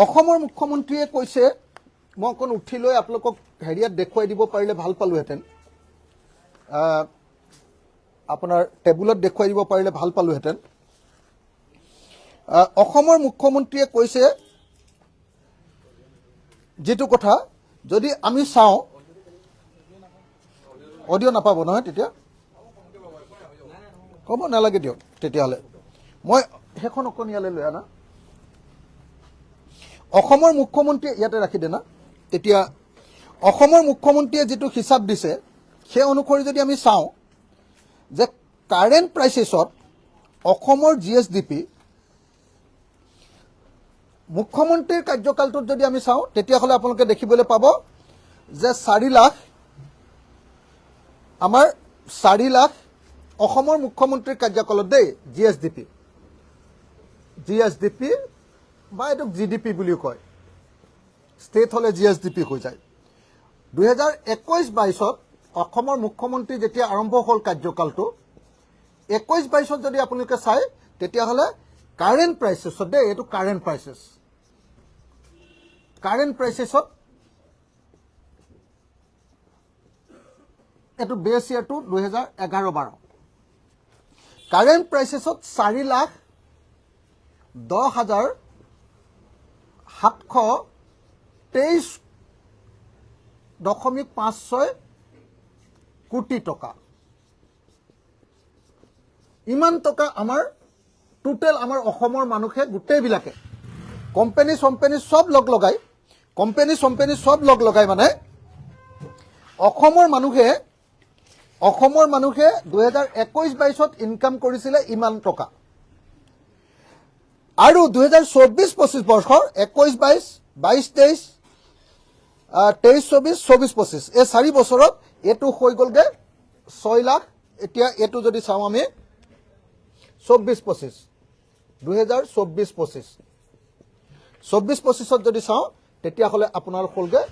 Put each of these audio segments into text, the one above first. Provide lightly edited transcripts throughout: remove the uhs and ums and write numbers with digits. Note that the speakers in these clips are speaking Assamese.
অসমৰ মুখ্যমন্ত্ৰীয়ে কৈছে, মই অকণ উঠি লৈ আপোনালোকক হেৰিয়াত দেখুৱাই দিব পাৰিলে ভাল পালোহেঁতেন, আপোনাৰ টেবুলত দেখুৱাই দিব পাৰিলে ভাল পালোহেঁতেন। অসমৰ মুখ্যমন্ত্ৰীয়ে কৈছে যিটো কথা, যদি আমি চাওঁ, অডিঅ' নাপাব নহয় তেতিয়া, ক'ব নালাগে দিয়ক তেতিয়াহ'লে, মই সেইখন অকণ ইয়ালৈ লৈ আনা। অসমৰ মুখ্যমন্ত্ৰীয়ে ইয়াতে ৰাখি দে না, তেতিয়া অসমৰ মুখ্যমন্ত্ৰীয়ে যিটো হিচাপ দিছে সেই অনুসৰি যদি আমি চাওঁ যে কাৰেণ্ট প্ৰাইচেছত অসমৰ GSDP মুখ্যমন্ত্ৰীৰ কাৰ্যকালটোত যদি আমি চাওঁ তেতিয়াহ'লে আপোনালোকে দেখিবলৈ পাব যে 4 লাখ, আমাৰ 4 লাখ অসমৰ মুখ্যমন্ত্ৰীৰ কাৰ্যকালত দেই GSDP বা এইটোক GDP বুলিও কয়, ষ্টেট হ'লে GSDP হৈ যায়। 2021-22ত অসমৰ মুখ্যমন্ত্ৰী যেতিয়া আৰম্ভ হ'ল কাৰ্যকালটো, 21-22ত যদি আপোনালোকে চায় তেতিয়াহ'লে কাৰেণ্ট প্ৰাইচেছত দেই, এইটো কাৰেণ্ট প্ৰাইচেছত এইটো বেছ ইয়াৰটো 2011-12, কাৰেণ্ট প্ৰাইচেছত 4,10,723.56 কোটি টকা। ইমান টকা আমাৰ টোটেল আমাৰ অসমৰ মানুহে গোটেইবিলাকে কোম্পানী চব লগ লগাই মানে অসমৰ মানুহে 2021-22ত ইনকাম কৰিছিলে ইমান টকা। আৰু 2024-25 বৰ্ষৰ 21-22, 22-23, 23-24, 24-25 এই 4 বছৰত এইটো হৈ গ'লগে 6 লাখ। এতিয়া এইটো যদি চাওঁ আমি 24-25, 2024-25ত যদি চাওঁ তেতিয়াহ'লে আপোনাৰ হ'লগে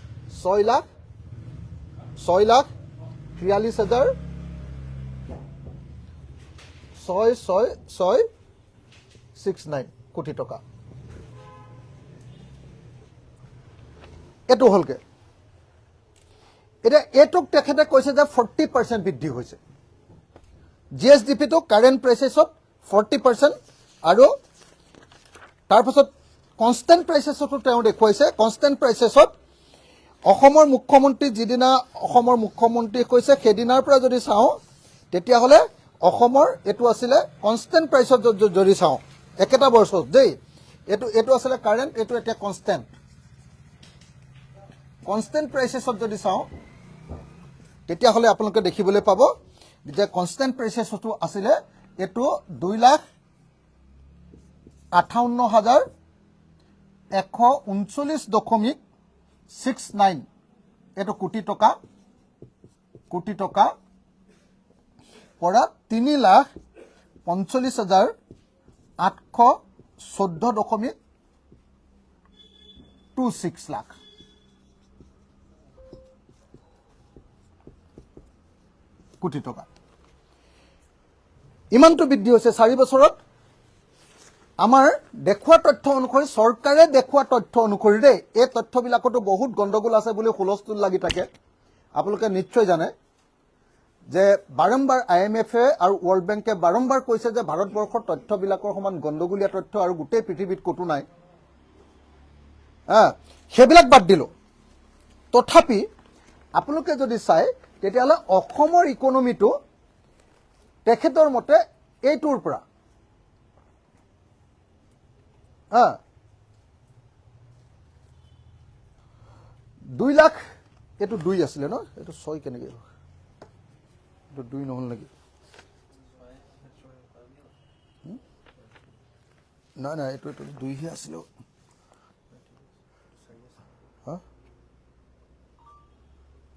6,43,66669 কোটি টকা। এইটো হ'লগে। এতিয়া এইটোক তেখেতে কৈছে যে 40% বৃদ্ধি হৈছে GSDPটো কাৰেণ্ট প্ৰাইচেছত 40%, আৰু তাৰপাছত কনষ্টেণ্ট প্ৰাইচেছতো তেওঁ দেখুৱাইছে। কনষ্টেণ্ট প্ৰাইচেছত অসমৰ মুখ্যমন্ত্ৰী যিদিনা অসমৰ মুখ্যমন্ত্ৰী কৈছে সেইদিনাৰ পৰা যদি চাওঁ তেতিয়াহ'লে অসমৰ এইটো আছিলে কনষ্টেণ্ট প্ৰাইচত যদি চাওঁ একেটা বৰ্ষত দেই, এইটো আছিলে কাৰেণ্ট, এইটো এতিয়া কনষ্টেণ্ট প্ৰাইচেছত যদি চাওঁ তেতিয়াহ'লে আপোনালোকে দেখিবলৈ পাব যে কনষ্টেণ্ট প্ৰাইচেছতো আছিলে এইটো 2,58,139.69 এইটো কোটি টকা পৰা 3,45,814.26 লাখ। কোটি টকা ইমানটো বৃদ্ধি হৈছে 4 বছৰত। আমাৰ দেখুওৱা তথ্য অনুসৰি, চৰকাৰে দেখুওৱা তথ্য অনুসৰি দেই, এই তথ্যবিলাকতো বহুত গণ্ডগোল আছে বুলি হুলস্থুল লাগি থাকে। আপোনালোকে নিশ্চয় জানে যে বাৰম্বাৰ IMF-এ আৰু ৱৰ্ল্ড বেংকে বাৰম্বাৰ কৈছে যে ভাৰতবৰ্ষৰ তথ্যবিলাকৰ সমান গণ্ডগোলীয়া তথ্য আৰু গোটেই পৃথিৱীত ক'তো নাই। সেইবিলাক বাদ দিলোঁ। তথাপি আপোনালোকে যদি চায় তেতিয়াহ'লে অসমৰ ইকনমিটো তেখেতৰ মতে এইটোৰ পৰা 2 লাখ, এইটো 2 আছিলে ন, এইটো 6 কেনেকৈ, এইটো 2 নহ'ল নেকি? নাই এইটো 2হে আছিলে।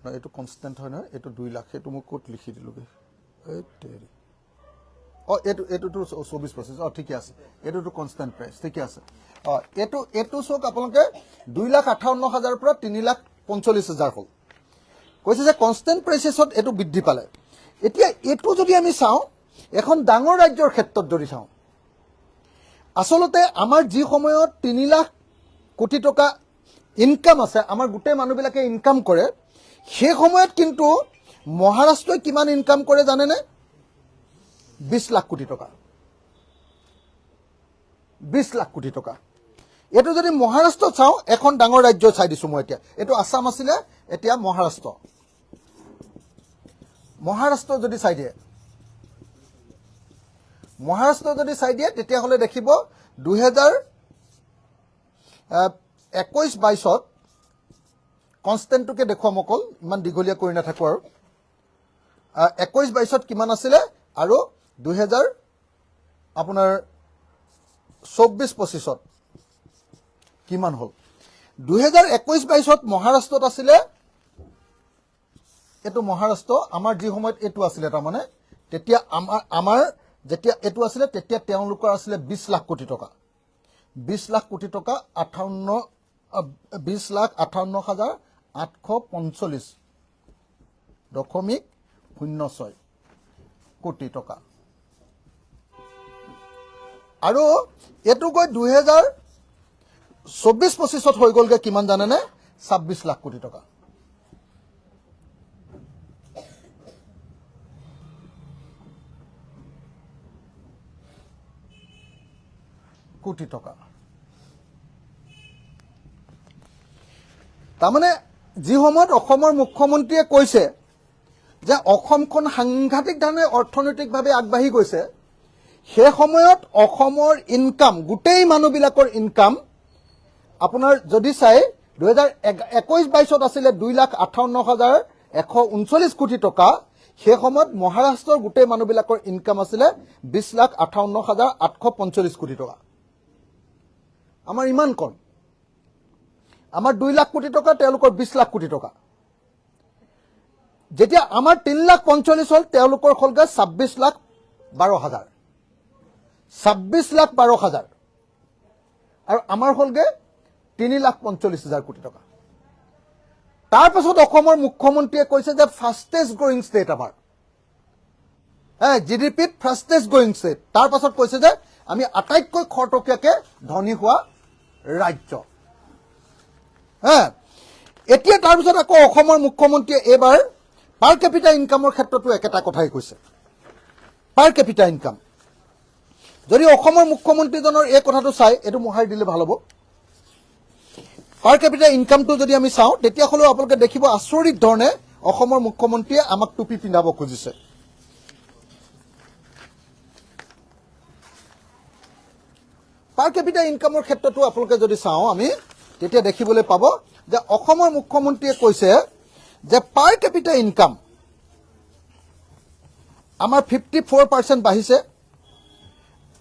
নাই এইটো কনষ্টেণ্ট হয় নহয়, এইটো 2 লাখ, সেইটো মই ক'ত লিখি দিলোঁগৈ, এইটোতো 24-25, ঠিকে আছে, এইটোতো কনষ্টেণ্ট প্ৰাইচ, ঠিকে আছে। এইটো চাওক আপোনালোকে 2,58,000 পৰা 3,45,000 হ'ল। কৈছে যে কনষ্টেণ্ট প্ৰাইচেছত এইটো বৃদ্ধি পালে। এতিয়া এইটো যদি আমি চাওঁ এখন ডাঙৰ ৰাজ্যৰ ক্ষেত্ৰত যদি চাওঁ, আচলতে আমাৰ যি সময়ত কোটি টকা ইনকাম আছে, আমাৰ গোটেই মানুহবিলাকে ইনকাম কৰে, সেই সময়ত কিন্তু মহাৰাষ্ট্ৰই কিমান ইনকাম কৰে জানেনে? 20 লাখ কোটি টকা। 20 লাখ কোটি টকা। এইটো যদি মহাৰাষ্ট্ৰত চাওঁ, এখন ডাঙৰ ৰাজ্য চাই দিছোঁ মই এতিয়া। এইটো আছাম আছিলে, এতিয়া মহাৰাষ্ট্ৰ। মহাৰাষ্ট্ৰ যদি চাই দিয়ে, তেতিয়াহ'লে দেখিব 2021-22ত কনষ্টেণ্টটোকে দেখুৱাম অকল, ইমান দীঘলীয়া কৰি নাথাকোঁ আৰু। 21-22ত কিমান আছিলে আৰু 2024-25ত কিমান হ'ল? 2021-22ত মহাৰাষ্ট্ৰত আছিলে, এইটো মহাৰাষ্ট্ৰ, আমাৰ যি সময়ত এইটো আছিলে, তাৰমানে তেতিয়া আমাৰ যেতিয়া এইটো আছিলে, তেতিয়া তেওঁলোকৰ আছিলে 20 লাখ কোটি টকা। 20 লাখ কোটি টকা 20,58,845.06 কোটি টকা। আৰু এইটো গৈ 2024-25ত হৈ গ'লগে কিমান জানেনে? 26 লাখ কোটি টকা। কোটি টকা। তাৰমানে যি সময়ত অসমৰ মুখ্যমন্ত্ৰীয়ে কৈছে যে অসমখন সাংঘাতিক ধৰণে অৰ্থনৈতিকভাৱে আগবাঢ়ি গৈছে, সেই সময়ত অসমৰ ইনকাম, গোটেই মানুহবিলাকৰ ইনকাম আপোনাৰ যদি চাই 2021-22ত আছিলে 2,58,139 কোটি টকা, সেই সময়ত মহাৰাষ্ট্ৰৰ গোটেই মানুহবিলাকৰ ইনকাম আছিলে 20,58,845 কোটি টকা। আমাৰ ইমান কম। আমাৰ 2 লাখ কোটি টকা, তেওঁলোকৰ 20 লাখ কোটি টকা। যেতিয়া আমাৰ 3,45,000 হ'ল, তেওঁলোকৰ হ'লগৈ 26,12,000। 26,12,000 আৰু আমাৰ হ'লগৈ 3,45,000 কোটি টকা। তাৰপাছত অসমৰ মুখ্যমন্ত্ৰীয়ে কৈছে যে ফাষ্টেষ্ট গ্ৰয়িং ষ্টেট আমাৰ, GDPত ফাষ্টেষ্ট গ্ৰয়িং ষ্টেট। তাৰপাছত কৈছে যে আমি আটাইতকৈ খৰতকীয়াকৈ ধনী হোৱা ৰাজ্য। এতিয়া তাৰপিছত আকৌ অসমৰ মুখ্যমন্ত্ৰীয়ে এইবাৰ পাৰ কেপিটা ইনকামৰ ক্ষেত্ৰতো একেটা কথাই কৈছে, পাৰ কেপিটা ইনকাম। যদি অসমৰ মুখ্যমন্ত্ৰীজনৰ এই কথাটো চাই, এইটো মোহাৰি দিলে ভাল হ'ব। পাৰ কেপিটা ইনকামটো যদি আমি চাওঁ, তেতিয়াহ'লেও আপোনালোকে দেখিব আচৰিত ধৰণে অসমৰ মুখ্যমন্ত্ৰীয়ে আমাক টুপি পিন্ধাব খুজিছে। পাৰ কেপিটা ইনকামৰ ক্ষেত্ৰতো আপোনালোকে যদি চাওঁ আমি, তেতিয়া দেখিবলৈ পাব যে অসমৰ মুখ্যমন্ত্ৰীয়ে কৈছে যে পাৰ কেপিটা ইনকাম আমাৰ 54% বাঢ়িছে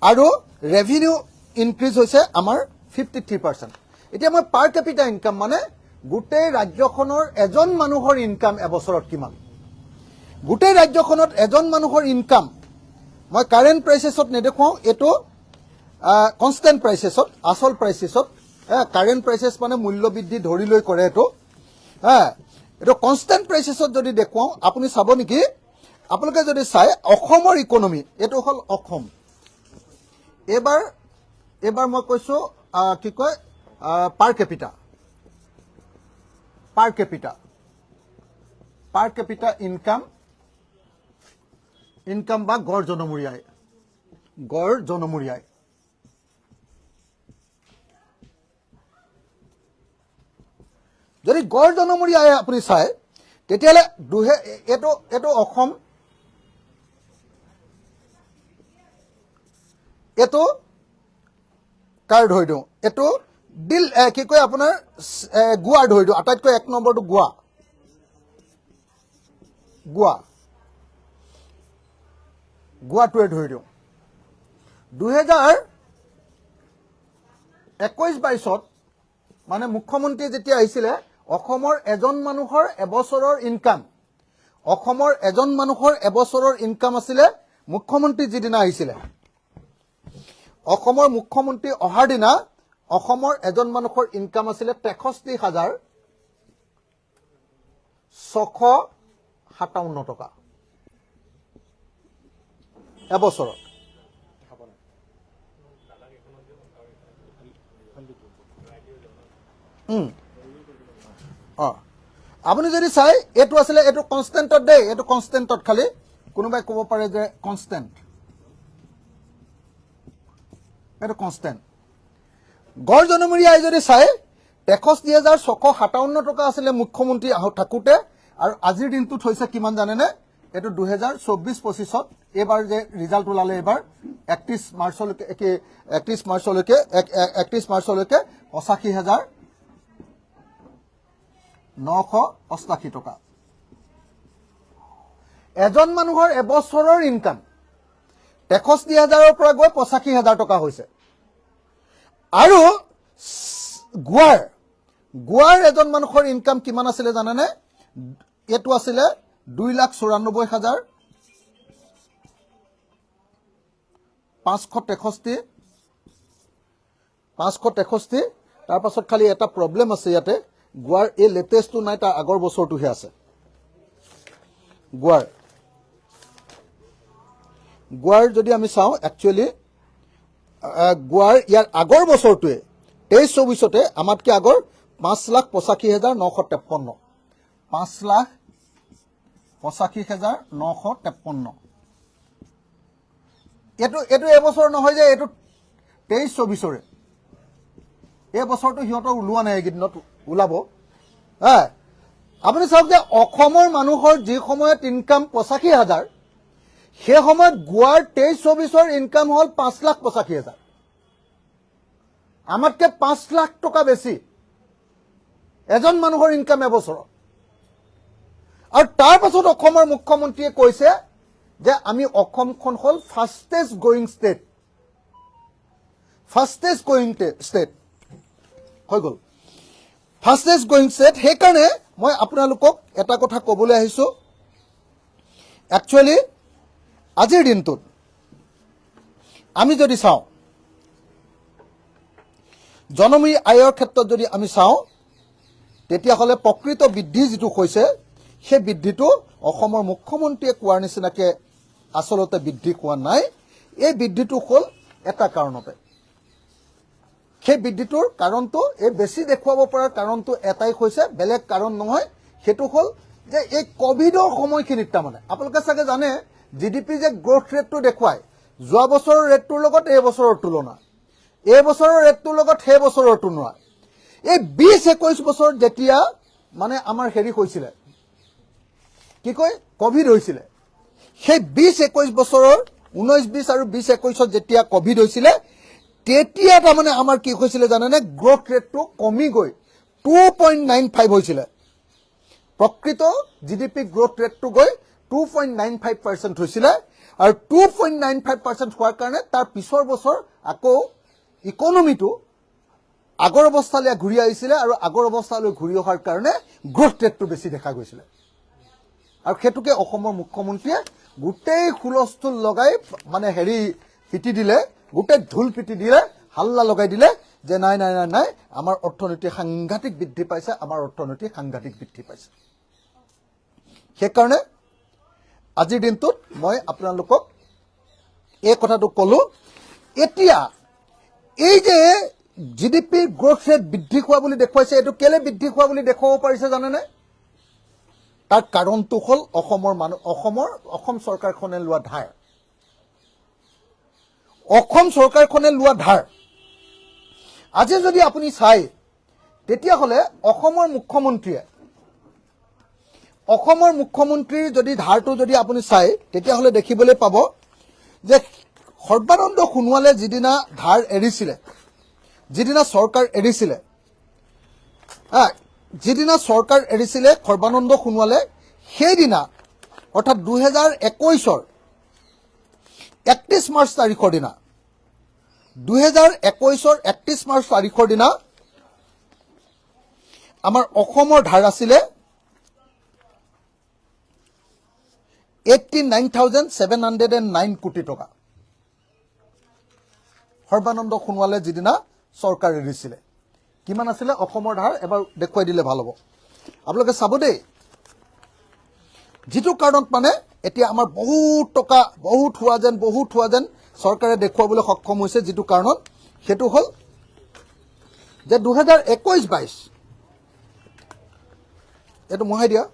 আৰু ৰেভিনিউ ইনক্ৰিজ হৈছে আমাৰ 53%। এতিয়া মই পাৰ কেপিটা ইনকাম মানে গোটেই ৰাজ্যখনৰ এজন মানুহৰ ইনকাম এবছৰত কিমান, গোটেই ৰাজ্যখনত এজন মানুহৰ ইনকাম মই কাৰেণ্ট প্ৰাইচেছত নেদেখুৱাওঁ, এইটো কনষ্টেণ্ট প্ৰাইচেছত, আচল প্ৰাইচেছত। কাৰেণ্ট প্ৰাইচেছ মানে মূল্য বৃদ্ধি ধৰি লৈ কৰে এইটো। এইটো কনষ্টেণ্ট প্ৰাইচেছত যদি দেখুৱাওঁ, আপুনি চাব নেকি, আপোনালোকে যদি চাই অসমৰ ইকনমি, এইটো হ'ল অসম। এইবাৰ মই কৈছোঁ কি কয় পাৰ কেপিটা ইনকাম বা গড় জনমূৰি আয়। যদি গড় জনমূৰি আয় আপুনি চাই, তেতিয়াহ'লে এইটো অসম, এইটো কাৰ ধৰি দিওঁ, এইটো কি কয় আপোনাৰ গোৱাৰ ধৰি দিওঁ, আটাইতকৈ 1 নম্বৰটো গোৱাটোৱে ধৰি দিওঁ। 2021-22ত মানে মুখ্যমন্ত্ৰীয়ে যেতিয়া আহিছিলে, অসমৰ এজন মানুহৰ এবছৰৰ ইনকাম আছিলে, মুখ্যমন্ত্ৰী যিদিনা আহিছিলে, অসমৰ মুখ্যমন্ত্ৰী অহাৰ দিনা অসমৰ এজন মানুহৰ ইনকাম আছিলে 63,657 টকা এবছৰত। আপুনি যদি চাই এইটো আছিলে এইটো কনষ্টেণ্টত দেই এইটো কনষ্টেণ্টত খালি কোনোবাই ক'ব পাৰে যে কনষ্টেণ্ট এইটো কনষ্টেণ্ট গড় জনমূৰি আই যদি চাই 63,657 টকা আছিলে মুখ্যমন্ত্ৰী থাকোঁতে আৰু আজিৰ দিনটোত হৈছে কিমান জানেনে এইটো 2024-25ত এইবাৰ যে ৰিজাল্ট ওলালে এইবাৰ 31 মাৰ্চলৈকে 85,988 টকা এজন মানুহৰ এবছৰৰ ইনকাম 63,000ৰ পৰা গৈ 85,000 টকা হৈছে আৰু গোৱাৰ এজন মানুহৰ ইনকাম কিমান আছিলে জানেনে এইটো আছিলে 2,94,563 তাৰ পাছত খালি এটা প্ৰব্লেম আছে ইয়াতে গোৱাৰ এই লেটেষ্টটো নাই তাৰ আগৰ বছৰটোহে আছে গোৱাৰ যদি আমি চাওঁ একচুৱেলি গোৱাৰ ইয়াৰ আগৰ বছৰটোৱে 23-24তে আমাতকৈ আগৰ 5,85,953 5,85,953 এইটো এবছৰ নহয় যে এইটো 23-24ৰে এই বছৰটো সিহঁতৰ ওলোৱা নাই এইকেইদিনত ওলাব আপুনি চাওক যে অসমৰ মানুহৰ যি সময়ত ইনকাম 85,000 সেই সময়ত গোৱাৰ 23-24ৰ ইনকাম হ'ল 5,85,000 আমাতকৈ 5 লাখ টকা বেছি এজন মানুহৰ ইনকাম এবছৰত আৰু তাৰ পাছত অসমৰ মুখ্যমন্ত্ৰীয়ে কৈছে যে আমি অসমখন হ'ল ফাষ্টেষ্ট গ্ৰয়িং ষ্টেট হৈ গ'ল ফাষ্টেষ্ট গ্ৰয়িং ষ্টেট সেইকাৰণে মই আপোনালোকক এটা কথা ক'বলৈ আহিছোঁ একচুৱেলি আজিৰ দিনটোত আমি যদি চাওঁ জনমূৰি আয়ৰ ক্ষেত্ৰত যদি আমি চাওঁ তেতিয়াহ'লে প্ৰকৃত বৃদ্ধি যিটো হৈছে সেই বৃদ্ধিটো অসমৰ মুখ্যমন্ত্ৰীয়ে কোৱাৰ নিচিনাকৈ আচলতে বৃদ্ধি হোৱা নাই এই বৃদ্ধিটো হ'ল এটা কাৰণতে সেই বৃদ্ধিটোৰ কাৰণটো এই বেছি দেখুৱাব পৰাৰ কাৰণটো এটাই হৈছে বেলেগ কাৰণ নহয় সেইটো হ'ল যে এই কোভিডৰ সময়খিনিত তাৰমানে আপোনালোকে চাগে জানে জিডিপি যে গ্ৰোথ ৰেটটো দেখুৱায় যোৱা বছৰৰ ৰেটটোৰ লগত এই বছৰৰ তুলনা এই বছৰৰ ৰেটটোৰ লগত সেই বছৰৰ তুলনা এই 20-21 বছৰ যেতিয়া মানে আমাৰ হেৰি হৈছিলে কি কয় কোভিড হৈছিলে সেই 20-21 বছৰৰ 19-20 আৰু 20-21ত যেতিয়া কোভিড হৈছিলে তেতিয়া তাৰমানে আমাৰ কি হৈছিলে জানেনে গ্ৰোথ ৰেটটো কমি গৈ 2.95 হৈছিলে প্ৰকৃত জিডিপি গ্ৰোথ ৰেটটো গৈ 2.95% হৈছিলে আৰু 2.95% হোৱাৰ কাৰণে তাৰ পিছৰ বছৰ আকৌ ইকনমিটো আগৰ অৱস্থালৈ ঘূৰি আহিছিলে আৰু আগৰ অৱস্থালৈ ঘূৰি অহাৰ কাৰণে গ্ৰোথ ৰেটটো বেছি দেখা গৈছিলে আৰু সেইটোকে অসমৰ মুখ্যমন্ত্ৰীয়ে গোটেই হুলস্থুল লগাই মানে হেৰি পিটি দিলে গোটেই ঢোল পিটি দিলে হাল্লা লগাই দিলে যে নাই আমাৰ অৰ্থনীতি সাংঘাতিক বৃদ্ধি পাইছে সেইকাৰণে আজিৰ দিনটোত মই আপোনালোকক এই কথাটো ক'লো এতিয়া এই যে জিডিপি গ্ৰোথ ৰেট বৃদ্ধি হোৱা বুলি দেখুৱাইছে এইটো কেলে বৃদ্ধি হোৱা বুলি দেখুৱাব পাৰিছে জানেনে তাৰ কাৰণটো হ'ল অসম চৰকাৰখনে লোৱা ধাৰ আজি যদি আপুনি চাই তেতিয়াহ'লে অসমৰ মুখ্যমন্ত্ৰীৰ যদি ধাৰটো যদি আপুনি চাই তেতিয়াহ'লে দেখিবলৈ পাব যে সৰ্বানন্দ সোণোৱালে যিদিনা ধাৰ এৰিছিলে যিদিনা চৰকাৰ এৰিছিলে সৰ্বানন্দ সোণোৱালে সেইদিনা অৰ্থাৎ 2021ৰ 31 মাৰ্চ তাৰিখৰ দিনা 2021ৰ 31 মাৰ্চ তাৰিখৰ দিনা আমাৰ অসমৰ ধাৰ আছিলে 89,709 কোটি টকা সৰ্বানন্দ সোণোৱালে যিদিনা চৰকাৰ এৰিছিলে কিমান আছিলে অসমৰ ধাৰ এবাৰ দেখুৱাই দিলে ভাল হ'ব আপোনালোকে চাব দেই যিটো কাৰণত মানে এতিয়া আমাৰ বহুত হোৱা যেন চৰকাৰে দেখুৱাবলৈ সক্ষম হৈছে যিটো কাৰণত সেইটো হ'ল যে 2021-22 এইটো মোহাই দিয়া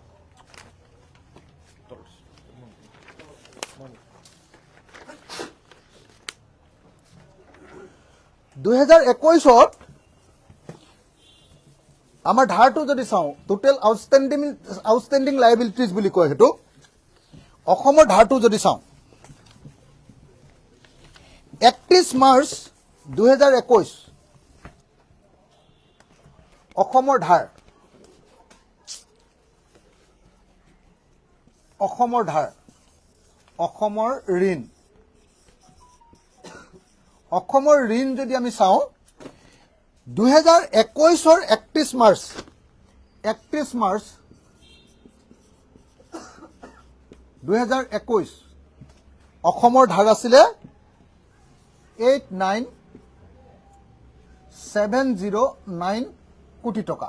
(2021) আমাৰ ধাৰটো যদি চাওঁ টোটেল আউটষ্টেণ্ডিং লাইবিলিটিজ বুলি কয় সেইটো অসমৰ ধাৰটো যদি চাওঁ 31 মাৰ্চ 2021 অসমৰ ধাৰ অসমৰ ঋণ যদি আমি চাওঁ 2021 31 মাৰ্চ 2021 অসমৰ ধাৰ আছিলে 89,709 কোটি টকা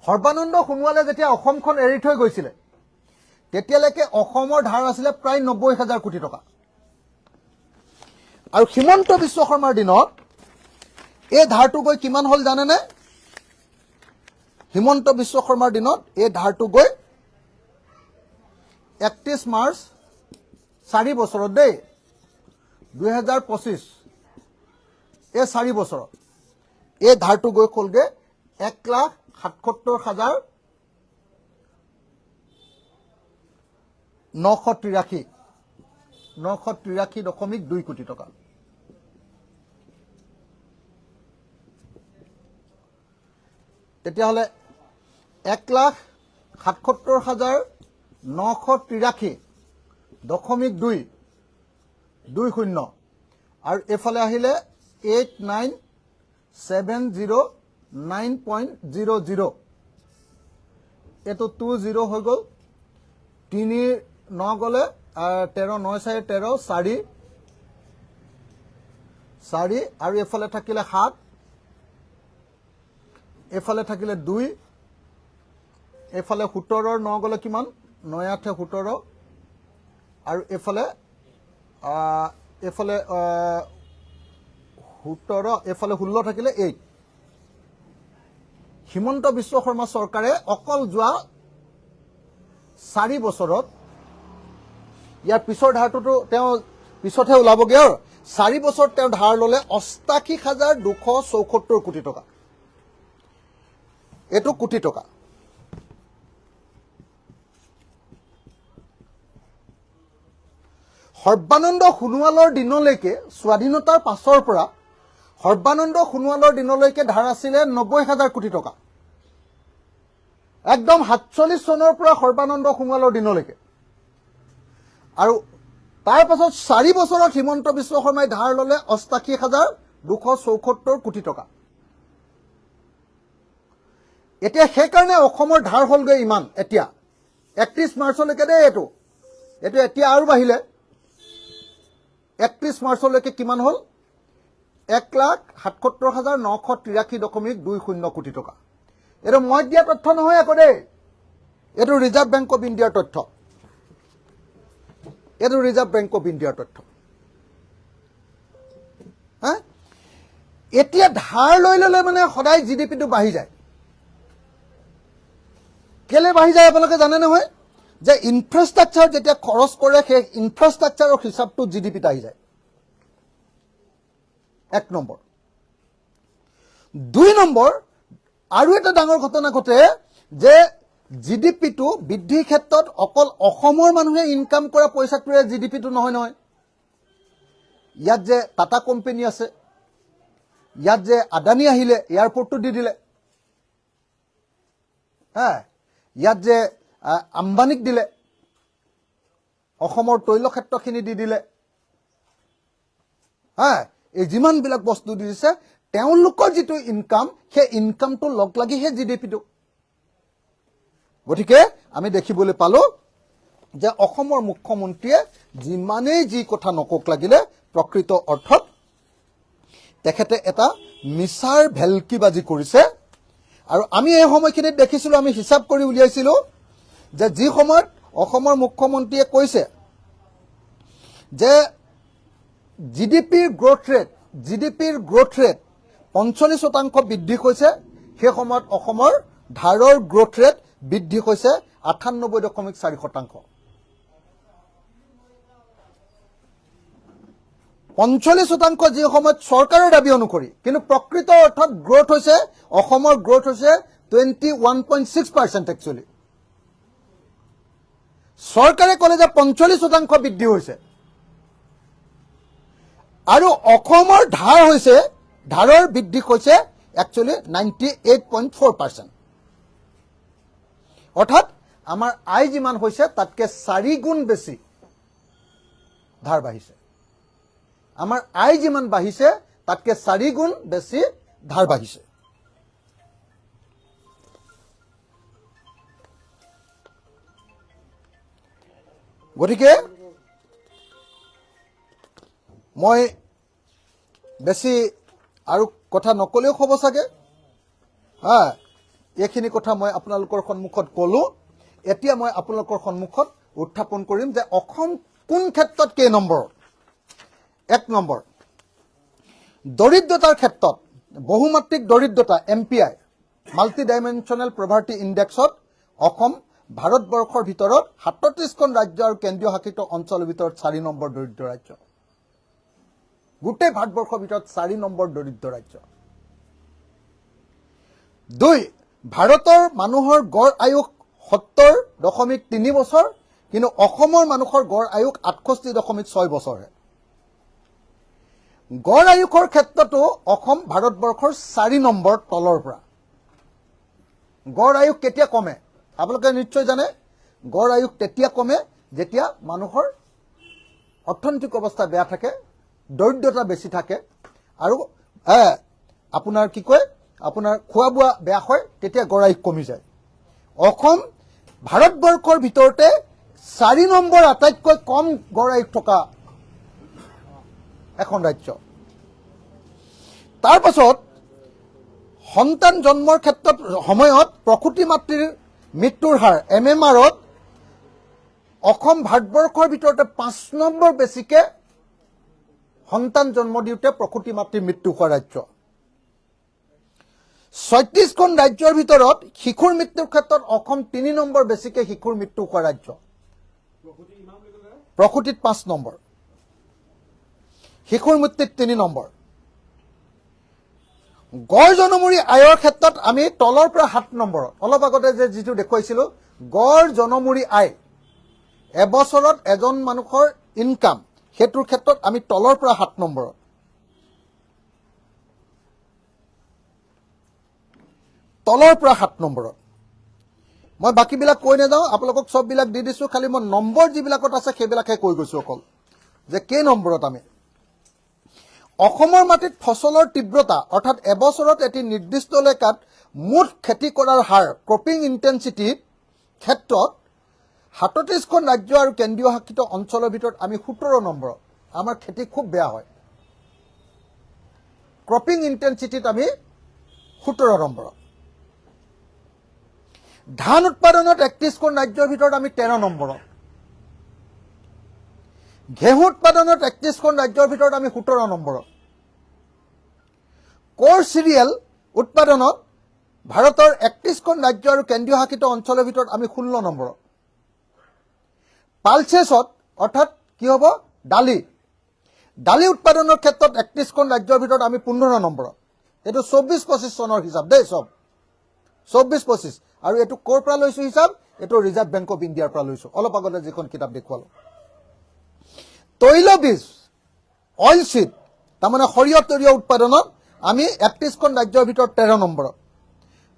সৰ্বানন্দ সোণোৱালে যেতিয়া অসমখন এৰি থৈ গৈছিলে তেতিয়ালৈকে অসমৰ ধাৰ আছিলে প্ৰায় 90,000 কোটি টকা আৰু হিমন্ত বিশ্ব শৰ্মাৰ দিনত এই ধাৰটো গৈ কিমান হল জানেনে হিমন্ত বিশ্ব শৰ্মাৰ দিনত এই ধাৰটো গৈ 31 মাৰ্চ 4 বছৰত দেই 2025 এই 4 বছৰত এই ধাৰটো গৈ কলগে 1,77,983.2 কোটি টকা তেতিয়াহ'লে 1,77,983.20 আৰু এফালে আহিলে 89,709.00 এটো 20 হৈ গ'ল 3 গলে 13 9 13 4 আৰু এফালে থাকিলে 7 এফালে থাকিলে 2 এফালে 17 9 গলে কিমান 9 8 17 আৰু এফালে 17 এফালে 16 থাকিলে 8 হিমন্ত বিশ্ব শৰ্মা চৰকাৰে অকল যোৱা 4 বছৰত ইয়াৰ পিছৰ ধাৰটো তেওঁ পিছতহে ওলাবগে আৰু 4 বছৰত তেওঁ ধাৰ ললে 88,274 কোটি টকা এটো কোটি টকা সৰ্বানন্দ সোণোৱালৰ দিনলৈকে স্বাধীনতাৰ পাছৰ পৰা সৰ্বানন্দ সোণোৱালৰ দিনলৈকে ধাৰ আছিলে 90,000 কোটি টকা একদম 47 চনৰ পৰা সৰ্বানন্দ সোণোৱালৰ দিনলৈকে আৰু তাৰ পাছত 4 বছৰত হিমন্ত বিশ্ব শৰ্মাই ধাৰ ললে 88,274 কোটি টকা এতিয়া সেই কাৰণে অসমৰ ধাৰ হলগৈ ইমান এতিয়া 31 মাৰ্চলৈকে দেই এটো এতিয়া আৰু বাহিলে 31 মাৰ্চলৈকে কিমান হল 1,77,983.20 কোটি টকা এটো মই দিয়া তথ্য নহয় আকৌ দেই এটো ৰিজাৰ্ভ বেংক অফ ইণ্ডিয়াৰ তথ্য এতিয়া ধাৰ লৈ ললে মানে সদায় জিডিপিটো বাঢ়ি যায় কেলে বাঢ়ি যায় আপোনালোকে জানে নহয় যে ইনফ্ৰাষ্ট্ৰাকচাৰ যেতিয়া খৰচ কৰে সেই ইনফ্ৰাষ্ট্ৰাকচাৰৰ হিচাপটো জিডিপিত আহি যায় 1 নম্বৰ 2 নম্বৰ আৰু এটা ডাঙৰ ঘটনা ঘটে যে জিডিপিটো বৃদ্ধিৰ ক্ষেত্ৰত অকল অসমৰ মানুহে ইনকাম কৰা পইচাটোৰে জিডিপিটো নহয় ইয়াত যে টাটা কোম্পানী আছে ইয়াত যে আদানী আহিলে এয়াৰপোৰ্টটো দি দিলে ইয়াত যে আম্বানীক দিলে অসমৰ তৈল ক্ষেত্ৰখিনি দি দিলে এই যিমান বিলাক বস্তু দি দিছে তেওঁলোকৰ যেটো ইনকাম সেই ইনকামটো লগ লাগিহে জিডিপিটো গতিকে আমি দেখিবলৈ পালো যে অসমৰ মুখ্যমন্ত্ৰীয়ে যিমানেই যি কথা নকক লাগিলে প্ৰকৃত অৰ্থত তেখেতে এটা মিছাৰ ভেলকিবাজি কৰিছে আৰু আমি এই সময়খিনিত দেখিছিলো আমি হিচাপ কৰি উলিয়াইছিলো যে যি সময়ত অসমৰ মুখ্যমন্ত্ৰীয়ে কৈছে যে জিডিপিৰ গ্ৰোথ ৰেট 45% বৃদ্ধি হৈছে সেই সময়ত অসমৰ ধাৰৰ গ্ৰোথ ৰেট বৃদ্ধি হৈছে 98.4%। 45% যি সময়ত চৰকাৰৰ দাবী অনুসৰি, কিন্তু প্ৰকৃত অৰ্থত গ্ৰোথ হৈছে অসমৰ গ্ৰোথ হৈছে 21.6% একচুৱেলি। চৰকাৰে ক'লে যে 45% বৃদ্ধি হৈছে আৰু অসমৰ ধাৰৰ বৃদ্ধি হৈছে একচুৱেলি 98.4%। অৰ্থাৎ আমাৰ আয় যিমান হৈছে তাতকে 4 গুণ বেছি ধাৰ বাঢ়িছে। আমাৰ আয় যিমান বাঢ়িছে তাতকে 4 গুণ বেছি ধাৰ বাঢ়িছে। গতিকে মই বেছি আৰু কথা নকলেও হ'ব চাগে। এইখিনি কথা মই আপোনালোকৰ সন্মুখত ক'লো। এতিয়া মই আপোনালোকৰ সন্মুখত উত্থাপন কৰিম যে অসম কোন ক্ষেত্ৰত কেই নম্বৰ। 1 নম্বৰ, দৰিদ্ৰতাৰ ক্ষেত্ৰত বহুমাত্ৰিক দৰিদ্ৰতা MPI মাল্টি ডাইমেনশ্যনেল পভাৰ্টি ইণ্ডেক্সত অসম ভাৰতবৰ্ষৰ ভিতৰত 37খন ৰাজ্য আৰু কেন্দ্ৰীয় শাসিত অঞ্চলৰ ভিতৰত 4 নম্বৰ দৰিদ্ৰ ৰাজ্য। গোটেই ভাৰতবৰ্ষৰ ভিতৰত 4 নম্বৰ দৰিদ্ৰ ৰাজ্য। 2, ভাৰতৰ মানুহৰ গড় আয়ুস 70.3 বছৰ, কিন্তু অসমৰ মানুহৰ গড় আয়ুস 68.6 বছৰহে। গড় আয়ুসৰ ক্ষেত্ৰতো অসম ভাৰতবৰ্ষৰ 4 নম্বৰ তলৰ পৰা। গড় আয়ুস কেতিয়া কমে আপোনালোকে নিশ্চয় জানে। গড় আয়ুস তেতিয়া কমে যেতিয়া মানুহৰ অৰ্থনৈতিক অৱস্থা বেয়া থাকে, দৰিদ্ৰতা বেছি থাকে আৰু আপোনাৰ কি কয় আপোনাৰ খোৱা বোৱা বেয়া হয়, তেতিয়া গড় আয়ুস কমি যায়। অসম ভাৰতবৰ্ষৰ ভিতৰতে 4 নম্বৰ আটাইতকৈ কম গড় আয়ুস থকা এখন ৰাজ্য। তাৰ পাছত সন্তান জন্মৰ ক্ষেত্ৰত সময়ত প্ৰসূতি মাতৃৰ মৃত্যুৰ হাৰ MMRত অসম ভাৰতবৰ্ষৰ ভিতৰতে 5 নম্বৰ বেছিকে সন্তান জন্ম দিওঁতে প্ৰসূতি মাতৃৰ মৃত্যু হোৱা ৰাজ্য। 36খন ৰাজ্যৰ ভিতৰত শিশুৰ মৃত্যুৰ ক্ষেত্ৰত অসম 3 নম্বৰ বেছিকে শিশুৰ মৃত্যু হোৱা ৰাজ্য। প্ৰসূতিত 5 নম্বৰ, শিশুৰ মৃত্যুত 3 নম্বৰ। গড় জনমূৰি আয়ৰ ক্ষেত্ৰত আমি তলৰ পৰা 7 নম্বৰত। অলপ আগতে যে যিটো দেখুৱাইছিলোঁ গড় জনমূৰি আয় এবছৰত এজন মানুহৰ ইনকাম, সেইটোৰ ক্ষেত্ৰত আমি তলৰ পৰা 7 নম্বৰত। তলৰ পৰা 7 নম্বৰত। মই বাকীবিলাক কৈ নাযাওঁ, আপোনালোকক চববিলাক দি দিছোঁ, খালি মই নম্বৰ যিবিলাকত আছে সেইবিলাকহে কৈ গৈছোঁ অকল যে কেই নম্বৰত আমি। অসমৰ মাটিত ফচলৰ তীব্ৰতা অৰ্থাৎ এবছৰত এটি নিৰ্দিষ্ট এলেকাত মুঠ খেতি কৰাৰ হাৰ ক্ৰপিং ইণ্টেনচিটিৰ ক্ষেত্ৰত 37খন ৰাজ্য আৰু কেন্দ্ৰীয় শাসিত অঞ্চলৰ ভিতৰত আমি 17 নম্বৰত। আমাৰ খেতি খুব বেয়া হয়। ক্ৰপিং ইণ্টেনচিটিত আমি 17 নম্বৰত। ধান উৎপাদনত 31খন ৰাজ্যৰ ভিতৰত আমি 13 নম্বৰত। ঘেঁহু উৎপাদনত 31খন ৰাজ্যৰ ভিতৰত আমি 17 নম্বৰত। কোৰ চিৰিয়েল উৎপাদনত ভাৰতৰ 31খন ৰাজ্য আৰু কেন্দ্ৰীয় শাসিত অঞ্চলৰ ভিতৰত আমি 16 নম্বৰত। পালচেছত অৰ্থাৎ কি হ'ব দালি উৎপাদনৰ ক্ষেত্ৰত 31খন ৰাজ্যৰ ভিতৰত আমি 15 নম্বৰত। এইটো 24-25 চনৰ হিচাপ দেই, চব 24-25। আৰু এইটো ক'ৰ পৰা লৈছোঁ হিচাপ? এইটো ৰিজাৰ্ভ বেংক অফ ইণ্ডিয়াৰ পৰা লৈছোঁ, অলপ আগতে যিখন কিতাপ দেখুৱালোঁ। তৈলবীজ অইল চিড তাৰমানে সৰিয়হ তৰিয়হ উৎপাদনত আমি 31খন ৰাজ্যৰ ভিতৰত 13 নম্বৰত।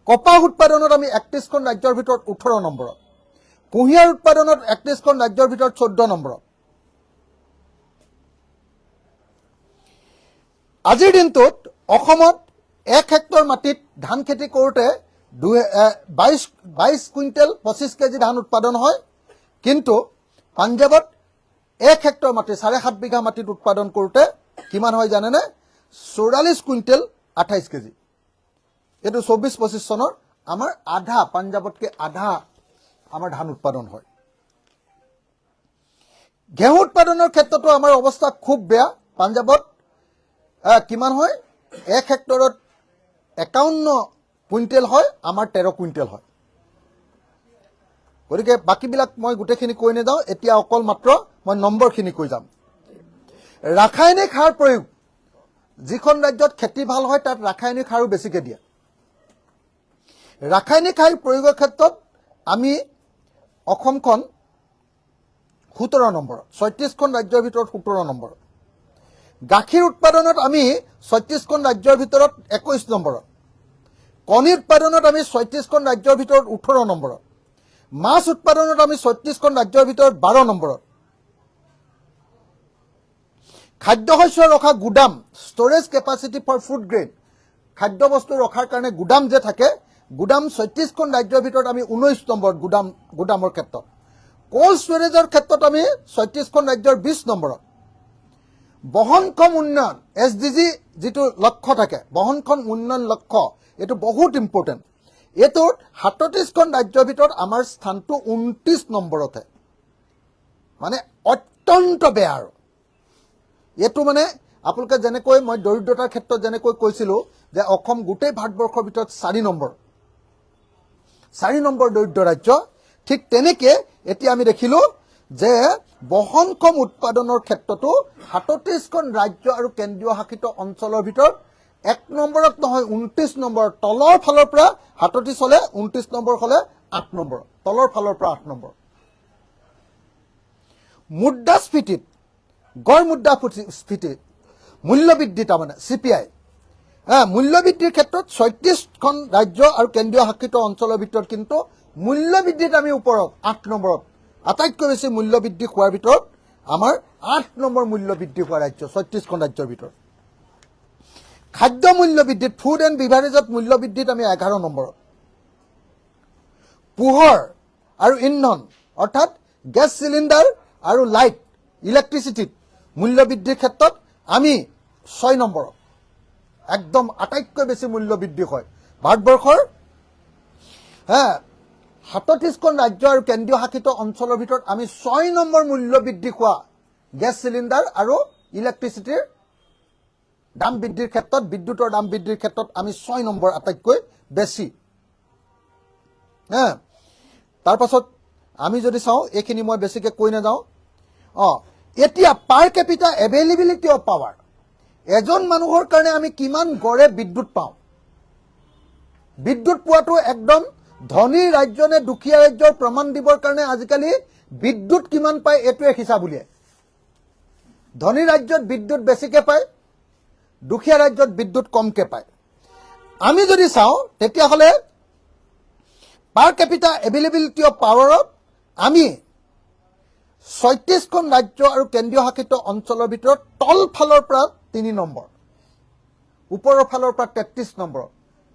কপাহ উৎপাদনত আমি 31খন ৰাজ্যৰ ভিতৰত 18 নম্বৰত। কুঁহিয়াৰ উৎপাদনত 31খন ৰাজ্যৰ ভিতৰত 14 নম্বৰত। আজিৰ দিনটোত অসমত 1 হেক্টৰ মাটিত ধান খেতি কৰোঁতে 22 কুইণ্টেল 25 কেজি ধান উৎপাদন হয়, কিন্তু পাঞ্জাৱত 1 হেক্টৰ মাটি 7.5 বিঘা মাটিত উৎপাদন কৰোঁতে কিমান হয় জানেনে? 44 কুইণ্টেল 28 কেজি। এইটো 24-25 চনৰ। আমাৰ আধা, পাঞ্জাৱতকৈ আধা আমাৰ ধান উৎপাদন হয়। ঘেঁহু উৎপাদনৰ ক্ষেত্ৰতো আমাৰ অৱস্থা খুব বেয়া। পাঞ্জাৱত কিমান হয়? 1 হেক্টৰত 51 কুইণ্টেল হয়, আমাৰ 13 কুইণ্টেল হয়। গতিকে বাকীবিলাক মই গোটেইখিনি কৈ নাযাওঁ, এতিয়া অকল মাত্ৰ মই নম্বৰখিনি কৈ যাম। ৰাসায়নিক সাৰ প্ৰয়োগ, যিখন ৰাজ্যত খেতি ভাল হয় তাত ৰাসায়নিক সাৰো বেছিকৈ দিয়ে। ৰাসায়নিক সাৰ প্ৰয়োগৰ ক্ষেত্ৰত আমি অসমখন 17 নম্বৰ, 36খন ৰাজ্যৰ ভিতৰত 17 নম্বৰ। গাখীৰ উৎপাদনত আমি 36খন ৰাজ্যৰ ভিতৰত 21 নম্বৰত। কণী উৎপাদনত আমি 36খন ৰাজ্যৰ ভিতৰত 18 নম্বৰত। মাছ উৎপাদনত আমি 36খন ৰাজ্যৰ ভিতৰত 12 নম্বৰত। খাদ্যশস্য ৰখা গুদাম, storage capacity for food grain, খাদ্যবস্তু ৰখাৰ কাৰণে গুদাম যে থাকে, গুদাম 36খন ৰাজ্যৰ ভিতৰত আমি 19 নম্বৰত গুদামৰ ক্ষেত্ৰত। কোল্ড ষ্ট'ৰেজৰ ক্ষেত্ৰত আমি 36খন ৰাজ্যৰ 20 নম্বৰত। বহনক্ষম উন্নয়ন, SDG যিটো লক্ষ্য থাকে, বহনক্ষম উন্নয়ন লক্ষ্য, এইটো বহুত ইম্পৰ্টেণ্ট। এইটোত 37খন ৰাজ্যৰ ভিতৰত আমাৰ স্থানটো 29 নম্বৰতহে, মানে অত্যন্ত বেয়া। আৰু এইটো মানে আপোনালোকে যেনেকৈ মই দৰিদ্ৰতাৰ ক্ষেত্ৰত যেনেকৈ কৈছিলোঁ যে অসম গোটেই ভাৰতবৰ্ষৰ ভিতৰত 4 নম্বৰ দৰিদ্ৰ ৰাজ্য, ঠিক তেনেকে এতিয়া আমি দেখিলোঁ যে বহনক্ষম উৎপাদনৰ ক্ষেত্ৰতো 37খন ৰাজ্য আৰু কেন্দ্ৰীয় শাসিত অঞ্চলৰ ভিতৰত 1 নম্বৰত নহয় 29 নম্বৰত, তলৰ ফালৰ পৰা 37 হ'লে 29 নম্বৰ হ'লে 8 নম্বৰ, তলৰ ফালৰ পৰা 8 নম্বৰ। মুদ্ৰাস্ফীতিত, গড় মুদ্ৰাস্ফীতি, মূল্যবৃদ্ধি, তাৰমানে CPI, মূল্যবৃদ্ধিৰ ক্ষেত্ৰত 36খন ৰাজ্য আৰু কেন্দ্ৰীয় শাসিত অঞ্চলৰ ভিতৰত কিন্তু মূল্যবৃদ্ধিত আমি ওপৰত 8 নম্বৰত। আটাইতকৈ বেছি মূল্যবৃদ্ধি হোৱাৰ ভিতৰত আমাৰ 8 নম্বৰ মূল্যবৃদ্ধি হোৱা ৰাজ্য 36খন ৰাজ্যৰ ভিতৰত। খাদ্য মূল্যবৃদ্ধিত, ফুড এণ্ড বিভাৰেজত মূল্যবৃদ্ধিত আমি 11 নম্বৰত। পোহৰ আৰু ইন্ধন অৰ্থাৎ গেছ চিলিণ্ডাৰ আৰু লাইট, ইলেক্ট্ৰিচিটিত মূল্যবৃদ্ধিৰ ক্ষেত্ৰত আমি 6 নম্বৰত। একদম আটাইতকৈ বেছি মূল্যবৃদ্ধি হয় ভাৰতবৰ্ষৰ 37খন ৰাজ্য আৰু কেন্দ্ৰীয় শাসিত অঞ্চলৰ ভিতৰত আমি 6 নম্বৰ মূল্যবৃদ্ধি হোৱা গেছ চিলিণ্ডাৰ আৰু ইলেক্ট্ৰিচিটিৰ দাম বৃদ্ধিৰ ক্ষেত্ৰত, বিদ্যুতৰ দাম বৃদ্ধিৰ ক্ষেত্ৰত আমি 6 নম্বৰ আটাইতকৈ বেছি। তাৰপাছত আমি যদি চাওঁ, এইখিনি মই বেছিকৈ কৈ নাযাওঁ। এতিয়া পাৰ কেপিটা এভেইলেবিলিটি অফ পাৱাৰ, এজন মানুহৰ কাৰণে আমি কিমান গড়ে বিদ্যুৎ পাওঁ। বিদ্যুৎ পোৱাটো একদম ধনী ৰাজ্য নে দুখীয়া ৰাজ্যৰ প্ৰমাণ দিবৰ কাৰণে আজিকালি বিদ্যুৎ কিমান পায় এইটোৱে হিচাপ উলিয়ায়। ধনী ৰাজ্যত বিদ্যুৎ বেছিকৈ পায়, দুখীয়া ৰাজ্যত বিদ্যুৎ কমকৈ পায়। আমি যদি চাওঁ তেতিয়াহ'লে পাৰ কেপিটা এভেইলেবিলিটি অফ পাৱাৰত আমি 36খন ৰাজ্য আৰু কেন্দ্ৰীয় শাসিত অঞ্চলৰ ভিতৰত তল ফালৰ পৰা 3 নম্বৰ, ওপৰৰ ফালৰ পৰা 33 নম্বৰ।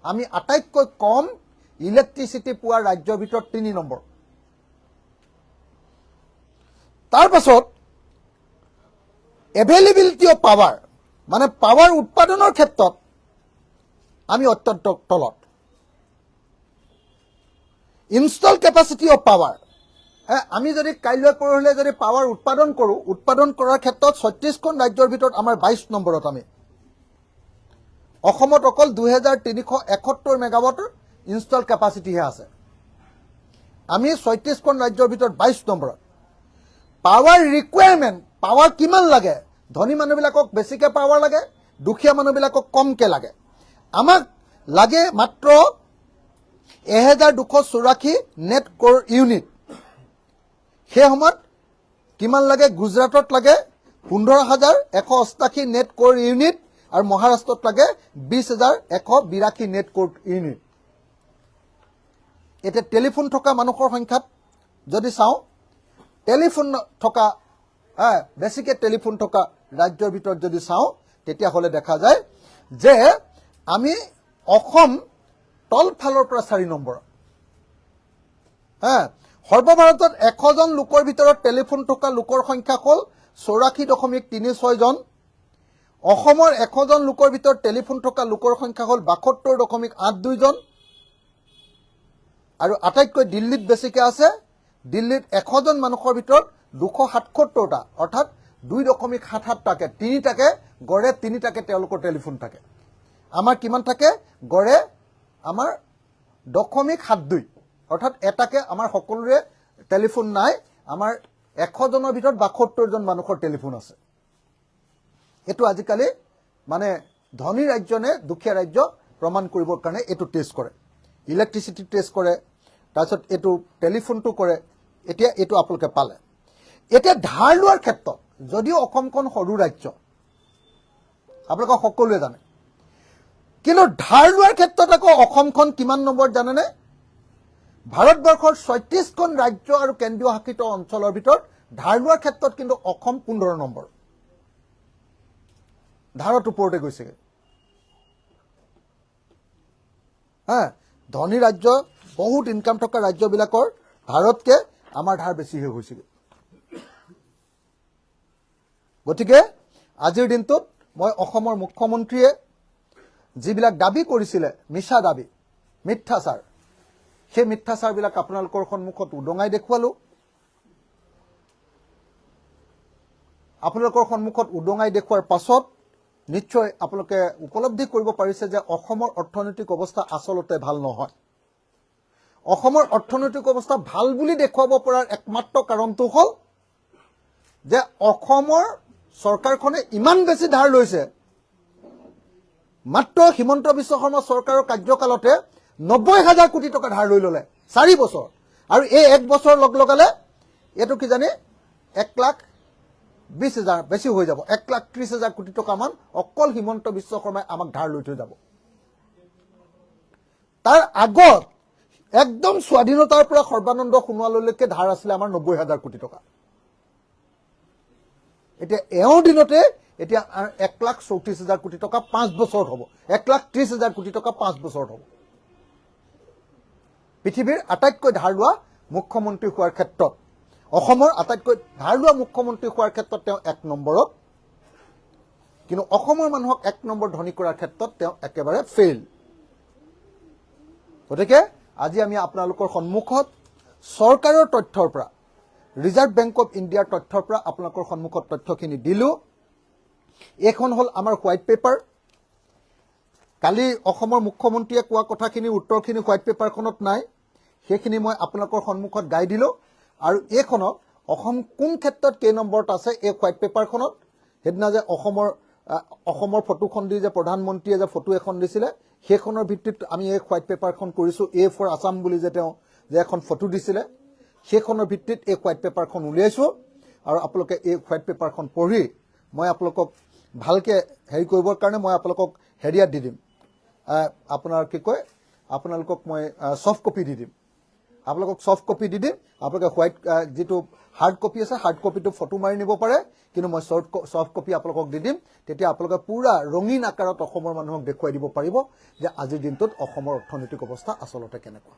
আমি আটাইতকৈ কম ইলেক্ট্ৰিচিটি পোৱা ৰাজ্যৰ ভিতৰত 3 নম্বৰ। তাৰপাছত এভেইলেবিলিটি অফ পাৱাৰ, মানে পাৱাৰ উৎপাদনৰ ক্ষেত্ৰত আমি অত্যন্ত তলত। ইনষ্টল কেপাচিটি অফ পাৱাৰ, আমি যদি কাইলৈ পৰহিলৈ যদি পাৱাৰ উৎপাদন কৰোঁ, উৎপাদন কৰাৰ ক্ষেত্ৰত 36খন ৰাজ্যৰ ভিতৰত আমাৰ 22 নম্বৰত আমি। অসমত অকল 2371 মেগাৱাটৰ ইনষ্টল কেপাচিটিহে আছে। আমি 36খন ৰাজ্যৰ ভিতৰত 22 নম্বৰত। পাৱাৰ ৰিকুৱাৰমেণ্ট, পাৱাৰ কিমান লাগে, ধনী মানুহবিলাকক বেছিকৈ পাৱাৰ লাগে, দুখীয়া মানুহবিলাকক কমকৈ লাগে। আমাক লাগে মাত্ৰ 1284 নেট কোৰ ইউনিট। সেই সময়ত কিমান লাগে, গুজৰাটত লাগে 15,188 নেট কোৰ ইউনিট আৰু মহাৰাষ্ট্ৰত লাগে 20,182 নেট কোৰ ইউনিট। এতিয়া টেলিফোন থকা মানুহৰ সংখ্যাত যদি চাওঁ, টেলিফোন থকা বেছিকৈ টেলিফোন থকা ৰাজ্যৰ ভিতৰত যদি চাওঁ, তেতিয়াহ'লে দেখা যায় যে আমি অসম তলফালৰ পৰা 4 নম্বৰ। সৰ্বভাৰতত 100 জন লোকৰ ভিতৰত টেলিফোন থকা লোকৰ সংখ্যা হ'ল 84.36 জন। অসমৰ 100 জন লোকৰ ভিতৰত টেলিফোন থকা লোকৰ সংখ্যা হ'ল 72.82 জন। আৰু আটাইতকৈ দিল্লীত বেছিকৈ আছে। দিল্লীত 100 জন মানুহৰ ভিতৰত 277টা, অৰ্থাৎ 2.77টাকে, 3টাকে গড়ে 3টাকে তেওঁলোকৰ টেলিফোন থাকে। আমাৰ কিমান থাকে গড়ে আমাৰ 0.72 অৰ্থাৎ এটাকে আমাৰ সকলোৰে টেলিফোন নাই আমাৰ 100 জনৰ ভিতৰত 72 জন মানুহৰ টেলিফোন আছে এটো আজিকালি মানে ধনী ৰাজ্য নে দুখীয়া ৰাজ্য প্ৰমাণ কৰিবৰ কাৰণে এটো টেষ্ট কৰে ইলেক্ট্ৰিচিটি টেষ্ট কৰে তাৰছত এটো টেলিফোনটো কৰে এতিয়া এটো আপোনালোকে পালে এতিয়া ধাৰ লোৱাৰ ক্ষেত্ৰত যদিও অসমখন সৰু ৰাজ্য আপোনালোক সকলোৱে জানে কিন্তু ধাৰ লোৱাৰ ক্ষেত্ৰত আকৌ অসমখন কিমান নম্বৰ জানেনে ভাৰতবৰ্ষৰ 36খন ৰাজ্য আৰু কেন্দ্ৰীয় শাসিত অঞ্চলৰ ভিতৰত ধাৰ লোৱাৰ ক্ষেত্ৰত কিন্তু অসম 15 নম্বৰ ধাৰত ওপৰতে গৈছে হা ধনী ৰাজ্য বহুত ইনকাম থকা ৰাজ্যবিলাকৰ ধাৰতকে আমাৰ ধাৰ বেছি হৈ গৈছে গতিকে আজিৰ দিনটোত মই অসমৰ মুখ্যমন্ত্ৰীয়ে যিবিলাক দাবী কৰিছিলে মিছা দাবী মিথ্যাচাৰ সেই মিথ্যাচাৰবিলাক আপোনালোকৰ সন্মুখত উদঙাই দেখুৱালো আপোনালোকৰ সন্মুখত উদঙাই দেখুৱাৰ পাছত নিশ্চয় আপোনালোকে উপলব্ধি কৰিব পাৰিছে যে অসমৰ অৰ্থনৈতিক অৱস্থা আসলতে ভাল নহয় অসমৰ অৰ্থনৈতিক অৱস্থা ভাল বুলি দেখুৱাব পৰাৰ একমাত্ৰ কাৰণটো হ'ল যে অসমৰ চৰকাৰখনে ইমান বেছি ধাৰ লৈছে মাত্ৰ হিমন্ত বিশ্ব শৰ্মা চৰকাৰৰ কাৰ্যকালতে 90,000 কোটি টকা ধাৰ লৈ ললে 4 বছৰ আৰু এই 1 বছৰ লগালে এটো কি জানে 1,20,000 বেছি হৈ যাব 1,30,000 কোটি টকা মান অকল হিমন্ত বিশ্ব শৰ্মাই আমাক ধাৰ লৈ থৈ যাব তাৰ আগত একদম স্বাধীনতাৰ পৰা সৰ্বানন্দ সোণোৱাললৈকে ধাৰ আছিল আমাৰ 90,000 কোটি টকা এতিয়া এওঁৰ দিনতে এতিয়া 1,34,000 কোটি টকা 5 বছৰত হ'ব 1,30,000 কোটি টকা 5 বছৰত হ'ব পৃথিৱীৰ আটাইতকৈ ধাৰ লোৱা মুখ্যমন্ত্ৰী হোৱাৰ ক্ষেত্ৰত অসমৰ আটাইতকৈ ধাৰ লোৱা মুখ্যমন্ত্ৰী হোৱাৰ ক্ষেত্ৰত তেওঁ 1 নম্বৰত কিন্তু অসমৰ মানুহক 1 নম্বৰ ধনী কৰাৰ ক্ষেত্ৰত তেওঁ একেবাৰে ফেইল গতিকে আজি আমি আপোনালোকৰ সন্মুখত চৰকাৰৰ তথ্যৰ পৰা ৰিজাৰ্ভ বেংক অফ ইণ্ডিয়াৰ তথ্যৰ পৰা আপোনালোকৰ সন্মুখত তথ্যখিনি দিলো এখন হল আমাৰ হোৱাইট পেপাৰ কালি অসমৰ মুখ্যমন্ত্ৰীয়ে কোৱা কথাখিনি উত্তৰখিনি হোৱাইট পেপাৰখনত নাই সেইখিনি মই আপোনালোকৰ সন্মুখত গাই দিলো আৰু এইখনত অসম কোন ক্ষেত্ৰত কেই নম্বৰত আছে এই হোৱাইট পেপাৰখনত হেদিনা যে অসমৰ ফটোখন দি যে প্ৰধানমন্ত্ৰীয়ে যে ফটো এখন দিছিলে সেইখনৰ ভিত্তিত আমি এই হোৱাইট পেপাৰখন কৰিছো এ ফৰ আসাম বুলি যে তেওঁ যে এখন ফটো দিছিলে সেইখনৰ ভিত্তিত এই হোৱাইট পেপাৰখন উলিয়াইছো আৰু আপোনালোকে এই হোৱাইট পেপাৰখন পঢ়ি মই আপোনালোকক ভালকে হেৰি কৰিবৰ কাৰণে মই আপোনালোকক হেৰিয়াত দি দিম আপোনাৰ কি কয় আপোনালোকক মই সফট কপি দি দিম আপোনালোকক সফট কপি দি দিম আপোনালোকে হোৱাইট যেটো হাৰ্ড কপি আছে হাৰ্ড কপিটো ফটো মাৰি নিব পাৰে কিন্তু মই সফট কপি আপোনালোকক দি দিম তেতিয়া আপোনালোকে পুৰা ৰঙীন আকাৰত অসমৰ মানুহক দেখুৱাই দিব পাৰিব যে আজিৰ দিনটোত অসমৰ অৰ্থনৈতিক অৱস্থা আসলতে কেনেকুৱা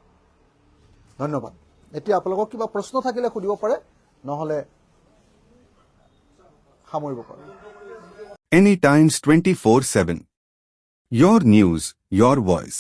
ধন্যবাদ এতিয়া আপোনালোকক কিবা প্ৰশ্ন থাকিলে সুধিব পাৰে নহলে সামৰিব পাৰে Any Times 24/7. Your news, your voice.